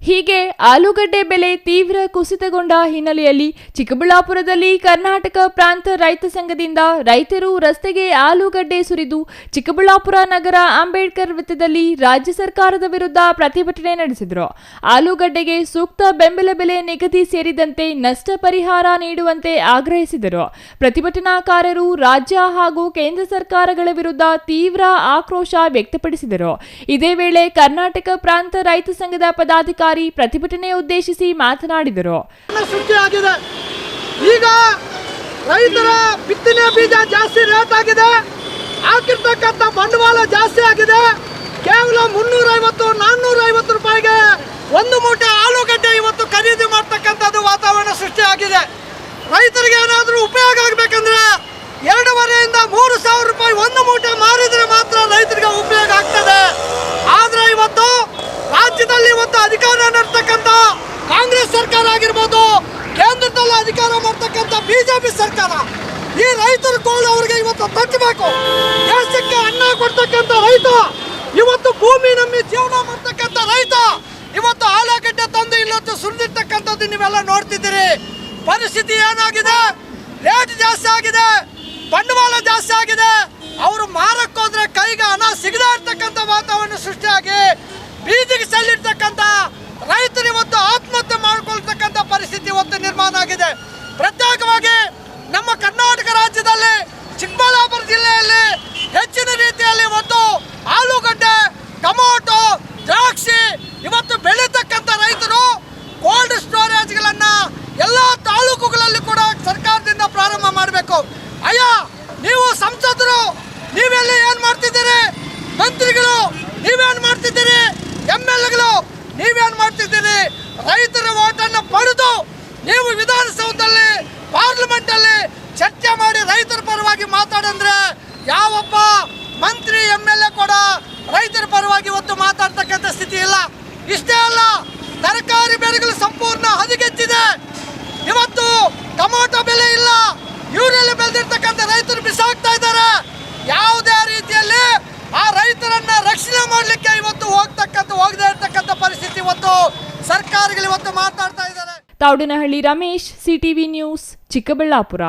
ಹೀಗೆ ಆಲೂಗಡ್ಡೆ ಬೆಲೆ ತೀವ್ರ ಕುಸಿತಗೊಂಡ ಹಿನ್ನೆಲೆಯಲ್ಲಿ ಚಿಕ್ಕಬಳ್ಳಾಪುರದಲ್ಲಿ ಕರ್ನಾಟಕ ಪ್ರಾಂತ ರೈತ ಸಂಘದಿಂದ ರೈತರು ರಸ್ತೆಗೆ ಆಲೂಗಡ್ಡೆ ಸುರಿದು ಚಿಕ್ಕಬಳ್ಳಾಪುರ ನಗರ ಅಂಬೇಡ್ಕರ್ ವೃತ್ತದಲ್ಲಿ ರಾಜ್ಯ ಸರ್ಕಾರದ ವಿರುದ್ಧ ಪ್ರತಿಭಟನೆ ನಡೆಸಿದರು. ಆಲೂಗಡ್ಡೆಗೆ ಸೂಕ್ತ ಬೆಂಬಲ ಬೆಲೆ ನಿಗದಿ ಸೇರಿದಂತೆ ನಷ್ಟ ಪರಿಹಾರ ನೀಡುವಂತೆ ಆಗ್ರಹಿಸಿದರು. ಪ್ರತಿಭಟನಾಕಾರರು ರಾಜ್ಯ ಹಾಗೂ ಕೇಂದ್ರ ಸರ್ಕಾರಗಳ ವಿರುದ್ಧ ತೀವ್ರ ಆಕ್ರೋಶ ವ್ಯಕ್ತಪಡಿಸಿದರು. ಇದೇ ವೇಳೆ ಕರ್ನಾಟಕ ಪ್ರಾಂತ ರೈತ ಸಂಘದ ಪದಾಧಿಕಾರಿ ಪ್ರತಿಭಟನೆ ಉದ್ದೇಶಿಸಿ ಮಾತನಾಡಿದರು. ಈಗ ರೈತರ ಬಿತ್ತನೆ ಬೀಜ ಜಾಸ್ತಿ ರೇಟ್ ಆಗಿದೆ, ಹಾಕಿರ್ತಕ್ಕಂಥ ಬಂಡವಾಳ ಜಾಸ್ತಿ ಆಗಿದೆ. ಕೇವಲ 350-450 ರೂಪಾಯಿಗೆ ಒಂದು ಮೂಟೆ ಆಲೂಗಡ್ಡೆ ಇವತ್ತು ಖರೀದಿ ಮಾಡ್ತಕ್ಕಂಥದ್ದು ವಾತಾವರಣ ಸೃಷ್ಟಿಯಾಗಿದೆ. ರೈತರಿಗೆ ಏನಾದರೂ ಉಪಯೋಗ ಆಗಬೇಕಂದ್ರೆ 2,500ರಿಂದ 3,000 ರೂಪಾಯಿ ಒಂದು ಮೂಟೆ ಮಾರಿದ್ರೆ ಮಾತ್ರ ರೈತರಿಗೆ ಉಪಯೋಗ ಆಗ್ತದೆ. ಆದ್ರೆ ಇವತ್ತು ರಾಜ್ಯದಲ್ಲಿ ಇವತ್ತು ಅಧಿಕಾರ ನಡೆಸ್ತಕ್ಕಂಥ ಕಾಂಗ್ರೆಸ್ ಸರ್ಕಾರ ಆಗಿರ್ಬೋದು, ಕೇಂದ್ರದಲ್ಲಿ ಅಧಿಕಾರ ಮಾಡ್ತಕ್ಕಂಥ ಬಿಜೆಪಿ ಸರ್ಕಾರ, ಈ ರೈತರ ಗೋಳು ಅವರಿಗೆ ಇವತ್ತು ತಟ್ಟಬೇಕು. ದೇಶಕ್ಕೆ ಅನ್ನ ಕೊಡ್ತಕ್ಕಂಥ ರೈತ, ಇವತ್ತು ಭೂಮಿ ನಂಬಿ ಜೀವನ ಮಾಡ್ತಕ್ಕಂಥ ರೈತ ಇವತ್ತು ಆಲೂಗಡ್ಡೆ ತಂದು ಇಲ್ಲೊತ್ತು ಸುರಿದಿರ್ತಕ್ಕಂಥದ್ದು ನೀವೆಲ್ಲ ನೋಡ್ತಿದ್ದೀರಿ. ಪರಿಸ್ಥಿತಿ ಏನಾಗಿದೆ? ರೇಟ್ ಜಾಸ್ತಿ ಆಗಿದೆ, ಬಂಡವಾಳ ಜಾಸ್ತಿ ಆಗಿದೆ. ಅವರು ಮಾರಕ್ಕೋದ್ರೆ ಕೈಗೆ ಹಣ ಸಿಗದೇ ಇರ್ತಕ್ಕಂಥ ವಾತಾವರಣ ಸೃಷ್ಟಿಯಾಗಿ ಬೀದಿಗೆ ಸಲ್ಲಿರ್ತಕ್ಕಂಥ ರೈತರು ಇವತ್ತು ಆತ್ಮಹತ್ಯೆ ಮಾಡಿಕೊಳ್ತಕ್ಕಂಥ ಪರಿಸ್ಥಿತಿ ಇವತ್ತು ನಿರ್ಮಾಣ ಆಗಿದೆ. ಪ್ರತ್ಯೇಕವಾಗಿ ನಮ್ಮ ಕರ್ನಾಟಕ ರಾಜ್ಯದಲ್ಲಿ ಚಿಕ್ಕಬಳ್ಳಾಪುರ ಜಿಲ್ಲೆಯಲ್ಲಿ ಹೆಚ್ಚಿನ ರೀತಿಯಲ್ಲಿ ಇವತ್ತು ಆಲೂಗಡ್ಡೆ, ಟೊಮೊಟೊ, ದ್ರಾಕ್ಷಿ ಇವತ್ತು ಬೆಳೀತಕ್ಕಂಥ ರೈತರು ಕೋಲ್ಡ್ ಸ್ಟೋರೇಜ್ಗಳನ್ನು ಎಲ್ಲ ತಾಲೂಕುಗಳಲ್ಲಿ ಕೂಡ ಸರ್ಕಾರದಿಂದ ಪ್ರಾರಂಭ ಮಾಡಬೇಕು. ಅಯ್ಯ, ನೀವು ಸಂಸದರು ನೀವೆಲ್ಲಿ ಏನು ಮಾಡ್ತಿದ್ದೀರಿ? ಮಂತ್ರಿಗಳು ನೀವೇನು ಮಾಡ್ತಿದ್ದೀರಿ? MLAಗಳು ನೀವೇನು ಮಾಡ್ತಿದ್ದೀರಿ? ರೈತರ ಓಟನ್ನು ಪಡೆದು ನೀವು ವಿಧಾನಸೌಧದಲ್ಲಿ, ಪಾರ್ಲಿಮೆಂಟಲ್ಲಿ ಚರ್ಚೆ ಮಾಡಿ ರೈತರ ಪರವಾಗಿ ಮಾತಾಡಂದ್ರೆ ಯಾವೊಬ್ಬ ಮಂತ್ರಿ MLA ಕೂಡ ರೈತರ ಪರವಾಗಿ ಇವತ್ತು ಮಾತಾಡ್ತಕ್ಕಂಥ ಸ್ಥಿತಿ ಇಲ್ಲ. ಇಷ್ಟೇ ಅಲ್ಲ, ತರಕಾರಿ ಬೆಲೆಗಳು ಸಂಪೂರ್ಣ ಹದಗೆಟ್ಟಿದೆ. ಇವತ್ತು ಟೊಮೊಟೊ ಬೆಲೆ ಇಲ್ಲ, ಯೂರಿಯಲ್ಲಿ ಬೆಳೆದಿರ್ತಕ್ಕಂಥ ರೈತರು ಬಿಸಾಕ್ತಾ ಇದ್ದಾರೆ. ಯಾವುದೇ ರೀತಿಯಲ್ಲಿ ಆ ರೈತರನ್ನ ರಕ್ಷಣೆ ಮಾಡಲಿಕ್ಕೆ ಇವತ್ತು ಹೋಗದೇ ಇರ್ತಕ್ಕಂಥ ಪರಿಸ್ಥಿತಿ ಇವತ್ತು ಸರ್ಕಾರಗಳು ಇವತ್ತು ಮಾತಾಡ್ತಾ ಇದ್ದಾರೆ. ತಾವಡನಹಳ್ಳಿ ರಮೇಶ್, CTV ನ್ಯೂಸ್, ಚಿಕ್ಕಬಳ್ಳಾಪುರ.